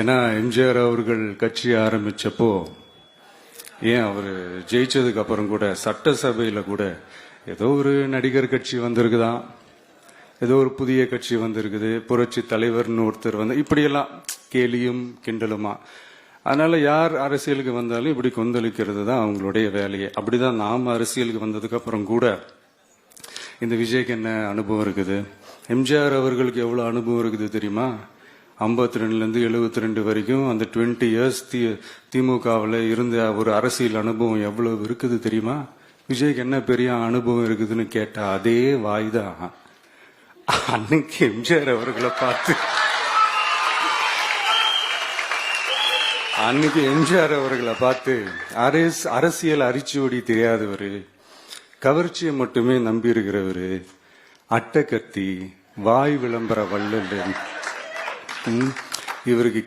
ஏன்னா எம்ஜிஆர் அவர்கள் கட்சி ஆரம்பிச்சப்போ ஏன் அவர் ஜெயிச்சதுக்கு அப்புறம் கூட சட்டசபையில கூட ஏதோ ஒரு நடிகர் கட்சி வந்திருக்குதான், ஏதோ ஒரு புதிய கட்சி வந்திருக்குது, புரட்சி தலைவர்னு ஒருத்தர் வந்து இப்படியெல்லாம் கேலியும் கிண்டலுமா. அதனால யார் அரசியலுக்கு வந்தாலும் இப்படி கொந்தளிக்கிறது தான் அவங்களுடைய வேலையே. அப்படிதான் நாம் அரசியலுக்கு வந்ததுக்கு அப்புறம் கூட இந்த விஜய்க்கு என்ன அனுபவம் இருக்குது, எம்ஜிஆர் அவர்களுக்கு எவ்வளவு அனுபவம் இருக்குது தெரியுமா? 52லேருந்து 72 வரைக்கும் அந்த 20 இயர்ஸ் திமுகவில் இருந்த ஒரு அரசியல் அனுபவம் எவ்வளவு இருக்குது தெரியுமா? விஜய்க்கு என்ன பெரிய அனுபவம் இருக்குதுன்னு கேட்டா அதே வாய் தான். அன்னைக்கு எம்ஜிஆர் அவர்களை பார்த்து அரசியல் அரிச்சுவடி தெரியாதவரு, கவர்ச்சியை மட்டுமே நம்பி இருக்கிறவரு, அட்டை கத்தி வாய் விளம்பர வள்ளல், இவருக்கு